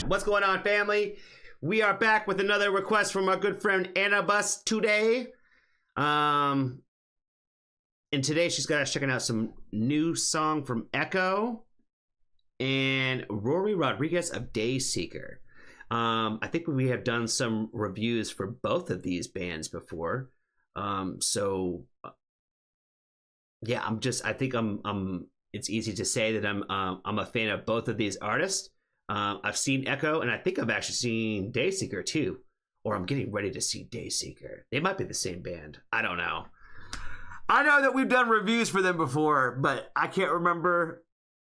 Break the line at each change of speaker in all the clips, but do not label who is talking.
on? What's going on, family? We are back with another request from our good friend Annabus today. And today she's got us checking out some new song from Ekoh and Rory Rodriguez of Dayseeker. I think we have done some reviews for both of these bands before. Yeah, I think it's easy to say that I'm a fan of both of these artists. I've seen Ekoh, and I think I've actually seen Dayseeker too, or I'm getting ready to see Dayseeker. They might be the same band. I don't know. I know that we've done reviews for them before, but I can't remember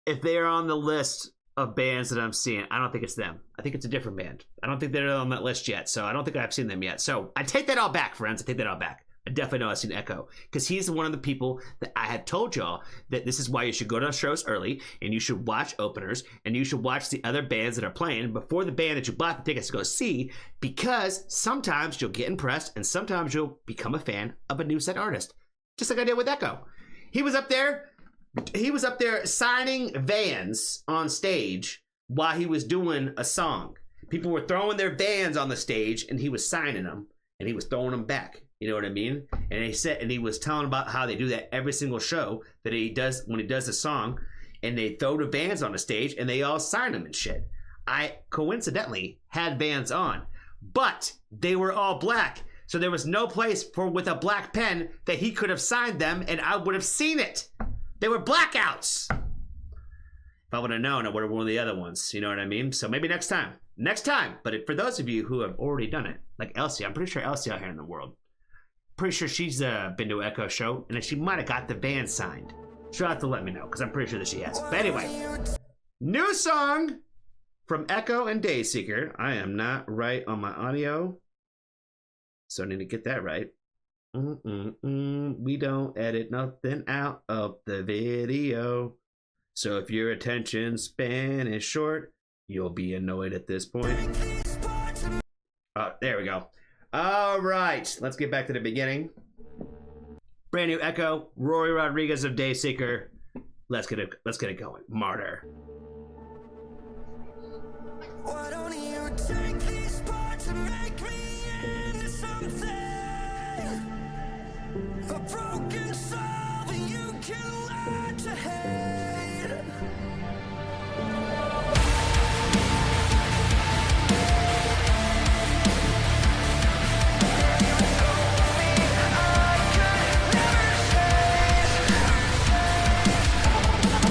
if they are on the list of bands that I'm seeing. I don't think it's them. I think it's a different band. I don't think they're on that list yet, so I don't think I've seen them yet. So I take that all back, friends. I take that all back. I definitely know I've seen Ekoh, because he's one of the people that I had told y'all that this is why you should go to shows early, and you should watch openers, and you should watch the other bands that are playing before the band that you bought the tickets to go see, because sometimes you'll get impressed, and sometimes you'll become a fan of a new set artist. Just like I did with Ekoh. He was up there signing Vans on stage while he was doing a song. People were throwing their Vans on the stage, and he was signing them, and he was throwing them back. You know what I mean? And he was telling about how they do that every single show that he does when he does a song, and they throw the Vans on the stage, and they all sign them and shit. I coincidentally had Vans on, but they were all black. So there was no place with a black pen that he could have signed them, and I would have seen it. They were blackouts. If I would have known, I would have worn the other ones. You know what I mean? So maybe next time. But for those of you who have already done it, like Elsie, I'm pretty sure Elsie out here in the world, pretty sure she's been to an Ekoh show, and she might have got the band signed. She'll have to let me know, because I'm pretty sure that she has. But anyway, new song from Ekoh and Dayseeker. I am not right on my audio, so I need to get that right. We don't edit nothing out of the video. So if your attention span is short, you'll be annoyed at this point. Oh, there we go. All right, let's get back to the beginning. Brand new Ekoh, Rory Rodriguez of Dayseeker. Let's get it going. Martyr. Why don't you take this part to make me into something? A broken soul that you can learn to hate.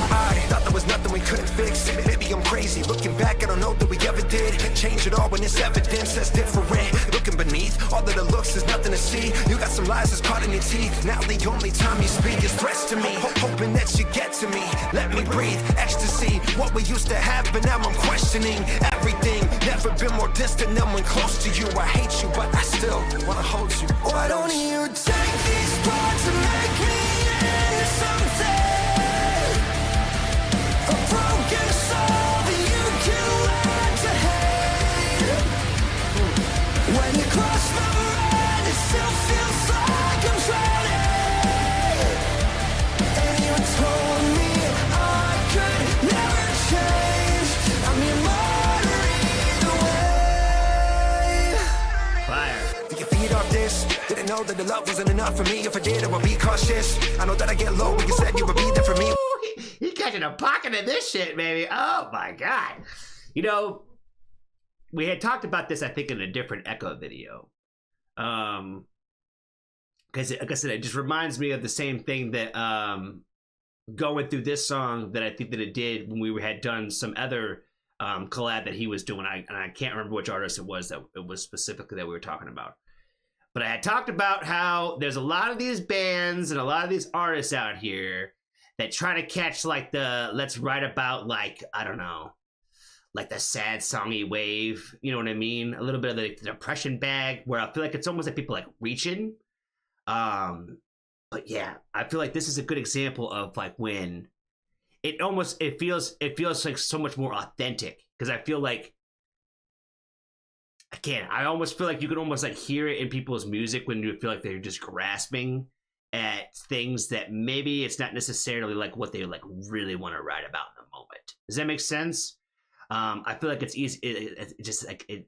I thought there was nothing we couldn't fix. Maybe I'm crazy. Looking back, I don't know that we ever did. Change it all when it's evidence that's different. Looking beneath all of the looks, there's nothing to see. You got some lies that's caught in your teeth. Now the only time you speak is threats to me. Hoping that you get to me. Let me breathe. Ecstasy, what we used to have, but now I'm questioning everything. Never been more distant than when close to you. I hate you, but I still wanna hold you. Why don't you take these parts and make me into something? A broken soul that you can learn to hate. When you cross my mind, it still feels like I'm drowning. And you told me I could never change. I'm your martyr either way. Fire. Did you feed off this? Didn't know that the love wasn't enough for me. If I did, I would be cautious. I know that I get low when you said you would be there for me. He catching a pocket of this shit, baby. Oh my god. You know, we had talked about this, I think, in a different Ekoh video. Because, like I said, it just reminds me of the same thing that going through this song that I think that it did when we had done some other collab that he was doing. I can't remember which artist it was that it was specifically that we were talking about. But I had talked about how there's a lot of these bands and a lot of these artists out here that try to catch like the, let's write about like, I don't know, like the sad songy wave, you know what I mean? A little bit of the depression bag, where I feel like it's almost like people like reaching. But yeah, I feel like this is a good example of like when it feels like so much more authentic, because I feel like, again, I almost feel like you can almost like hear it in people's music when you feel like they're just grasping at things that maybe it's not necessarily like what they like really want to write about in the moment. Does that make sense? I feel like it's easy. It just like it.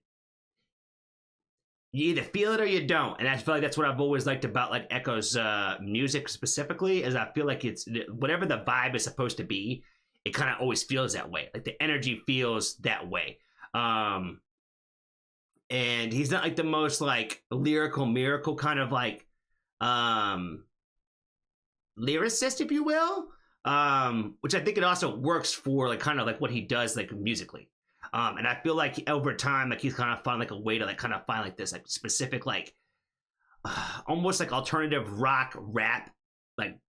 You either feel it or you don't, and I feel like that's what I've always liked about like Ekoh's music specifically. Is I feel like it's whatever the vibe is supposed to be, it kind of always feels that way. Like the energy feels that way. And he's not like the most like lyrical miracle kind of like lyricist, if you will. Which I think it also works for like kind of like what he does like musically. And I feel like over time, like he's kind of found like a way to like kind of find like this like specific like almost like alternative rock rap like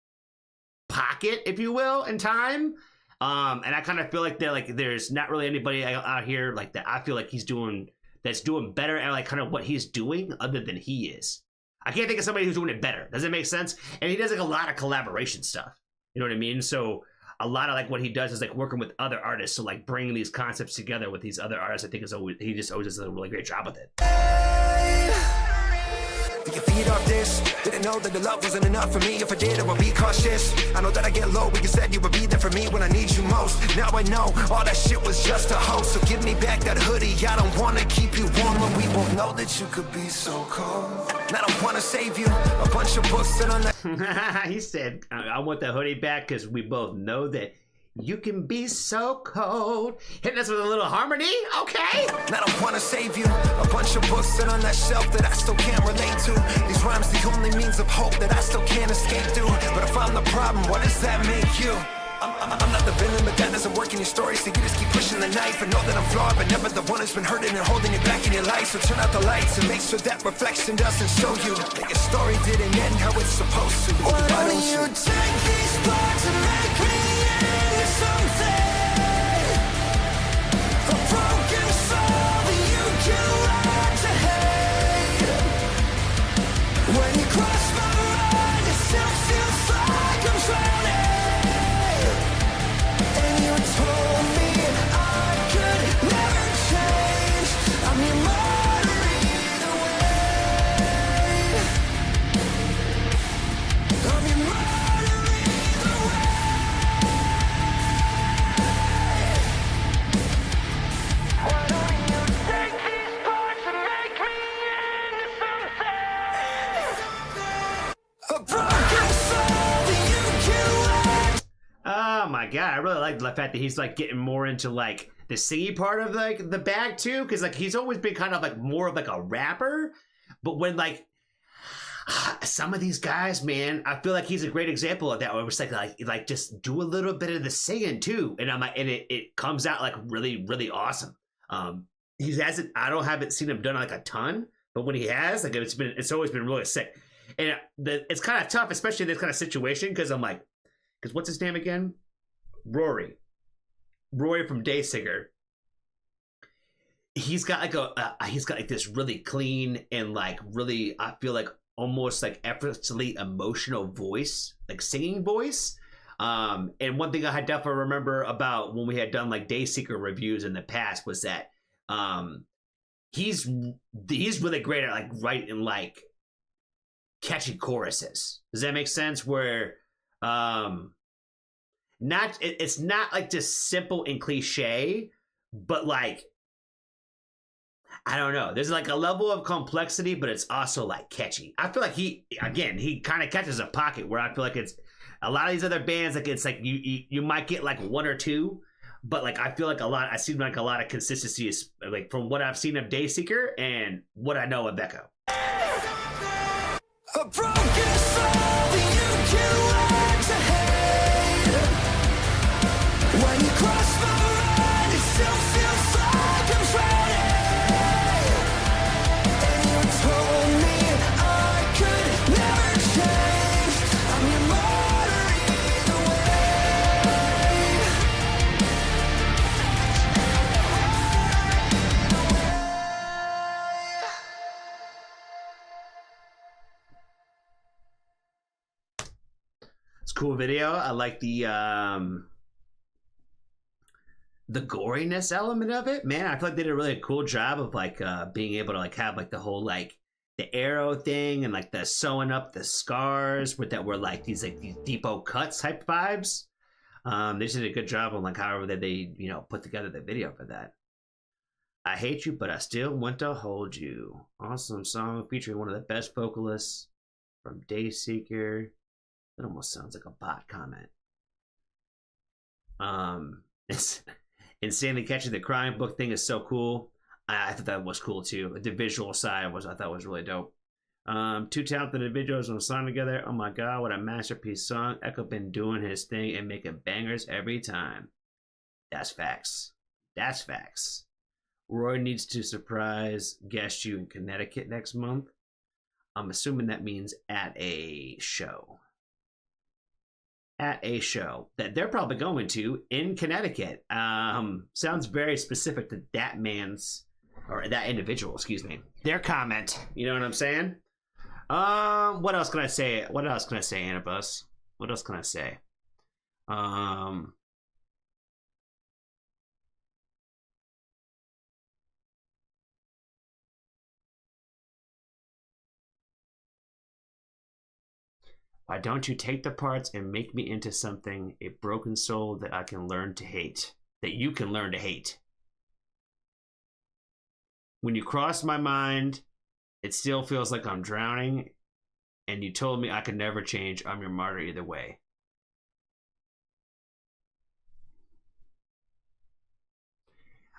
pocket, if you will, in time. And I kind of feel like that like there's not really anybody out here like that. I feel like he's doing better at like kind of what he's doing other than he is. I can't think of somebody who's doing it better. Does it make sense? And he does like a lot of collaboration stuff. You know what I mean? So a lot of like what he does is like working with other artists. So like bringing these concepts together with these other artists, I think is always, he just always does a really great job with it.
You feed off this. Didn't know that the love wasn't enough for me. If I did, I would be cautious. I know that I get low, but you said you would be there for me when I need you most. Now I know all that shit was just a hoax. So give me back that hoodie. I don't wanna keep you warm when we both know that you could be so cold. And I don't wanna save you. A bunch of books that on that.
He said, I want the hoodie back because we both know that you can be so cold. Hitting us with a little harmony, okay?
And I don't wanna save you. A bunch of books sit on that shelf that I still can't relate to. These rhymes the only means of hope that I still can't escape through. But if I'm the problem, what does that make you? I'm not the villain, but that doesn't work in your story. So you just keep pushing the knife and know that I'm flawed, but never the one who's been hurting and holding you back in your life. So turn out the lights and make sure that reflection doesn't show you that your story didn't end how it's supposed to. Why don't you take these parts and make me into something? A broken soul that you can learn to hate. When you cross my mind, it still feels like I'm drowning. You told me I could never change. I'm your martyr either way. I'm your martyr either way. Why don't you take these parts and make me into something? A broken soul that you can learn.
Oh my god, I really like the fact that he's like getting more into like the singing part of like the bag too, because like he's always been kind of like more of like a rapper, but when like some of these guys, man, I feel like he's a great example of that. Where it's like just do a little bit of the singing too, and I'm like, and it comes out like really really awesome. He hasn't, I haven't seen him done like a ton, but when he has, like it's always been really sick, and it's kind of tough, especially in this kind of situation, because I'm like. Because what's his name again? Rory from Dayseeker. He's got like this really clean and like really, I feel like almost like effortlessly emotional voice, like singing voice. And one thing I definitely remember about when we had done like Dayseeker reviews in the past was that he's really great at like writing like catchy choruses. Does that make sense? Where it's not like just simple and cliche, but like I don't know, there's like a level of complexity, but it's also like catchy. I feel like he kind of catches a pocket where I feel like it's a lot of these other bands, like it's like you might get like one or two, but like I feel like I see like a lot of consistency is like from what I've seen of Dayseeker and what I know of Ekoh.
A broken soul that you can learn to hate. When you cross my mind, it still feels like I'm drowning. And you told me I could never change. I'm your martyr either
It's a cool video. I like the goriness element of it. Man, I feel like they did a really cool job of like being able to like have like the whole like the arrow thing and like the sewing up the scars with that were like these depot cuts type vibes. They just did a good job on like however they you know put together the video for that. I hate you, but I still want to hold you. Awesome song featuring one of the best vocalists from Dayseeker. That almost sounds like a bot comment. It's insanely catchy. The crying book thing is so cool. I thought that was cool too. The visual side I thought was really dope. Two talented individuals on a song together. Oh my god, what a masterpiece song. Ekoh been doing his thing and making bangers every time. That's facts. That's facts. Roy needs to surprise guest you in Connecticut next month. I'm assuming that means at a show. At a show that they're probably going to in Connecticut. Sounds very specific to that man's, or that individual, excuse me. Their comment. You know what I'm saying? What else can I say? What else can I say, Annabus? What else can I say? Why don't you take the parts and make me into something, a broken soul that I can learn to hate, that you can learn to hate? When you cross my mind, it still feels like I'm drowning, and you told me I could never change. I'm your martyr either way.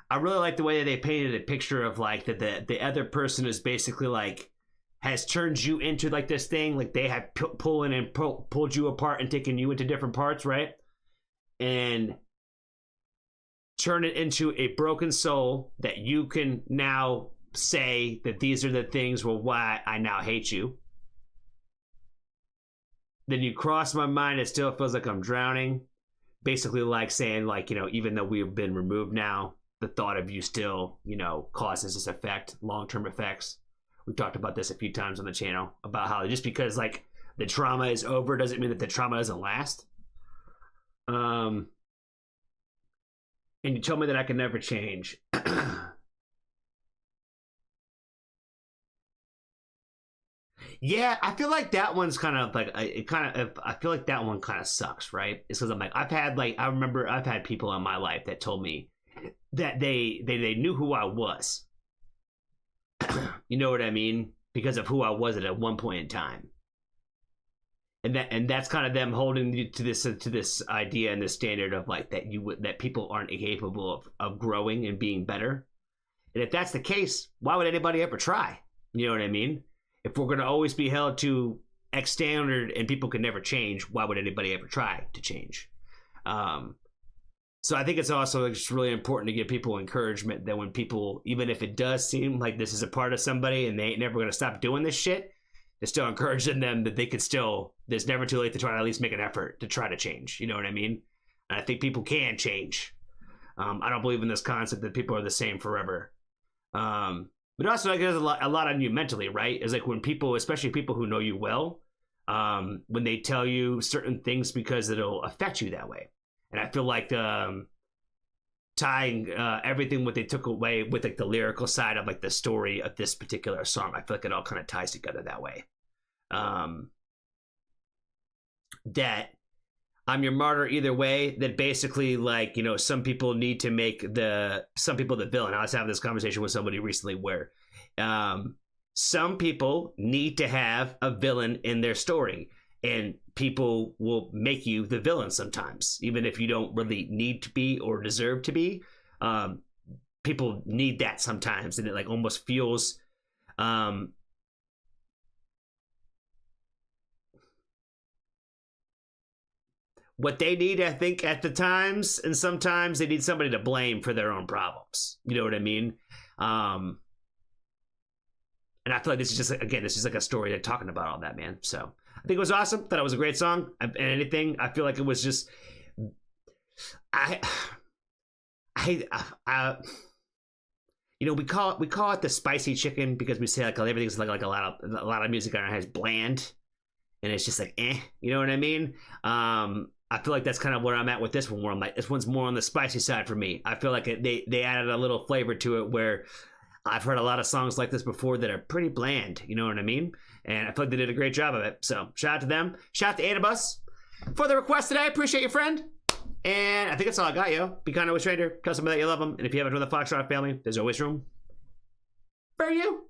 I really like the way that they painted a picture of like that the other person is basically like has turned you into like this thing, like they have pulled you apart and taken you into different parts, right? And turn it into a broken soul that you can now say that these are the things why I now hate you. Then you cross my mind, it still feels like I'm drowning. Basically like saying like, you know, even though we've been removed now, the thought of you still, you know, causes this effect, long-term effects. We've talked about this a few times on the channel about how just because like the trauma is over doesn't mean that the trauma doesn't last. And you told me that I can never change. Yeah, I feel like that one's kind of like I feel like that one kind of sucks, right? It's because I'm like I remember I've had people in my life that told me that they knew who I was. You know what I mean? Because of who I was at one point in time. And that's kind of them holding you to this idea and this standard of like that people aren't capable of growing and being better. And if that's the case, why would anybody ever try? You know what I mean? If we're going to always be held to X standard and people can never change, why would anybody ever try to change? So I think it's also just really important to give people encouragement that when people, even if it does seem like this is a part of somebody and they ain't never going to stop doing this shit, to still encouraging them that they could still, there's never too late to try to at least make an effort to try to change. You know what I mean? And I think people can change. I don't believe in this concept that people are the same forever. But also, like, there's a lot on you mentally, right? It's like when people, especially people who know you well, when they tell you certain things because it'll affect you that way. And I feel like tying everything what they took away with like the lyrical side of like the story of this particular song, I feel like it all kind of ties together that way. That I'm your martyr either way. That basically, like, you know, some people need to make some people the villain. I was having this conversation with somebody recently where some people need to have a villain in their story. And people will make you the villain sometimes, even if you don't really need to be or deserve to be. People need that sometimes, and it like almost feels what they need, I think, at the times, and sometimes they need somebody to blame for their own problems. You know what I mean? And I feel like this is just, again, this is like a story they're talking about all that, man. So I think it was awesome. Thought it was a great song. And anything, I feel like it was just, you know, we call it the spicy chicken because we say like everything's like a lot of music on it has bland, and it's just like you know what I mean? I feel like that's kind of where I'm at with this one, where I'm like, this one's more on the spicy side for me. I feel like they added a little flavor to it where I've heard a lot of songs like this before that are pretty bland, you know what I mean? And I feel like they did a great job of it. So shout out to them. Shout out to Anabus for the request today. Appreciate you, friend. And I think that's all I got, yo. Be kind to a stranger. Tell somebody that you love them. And if you haven't joined the Foxtrot family, there's always room for you.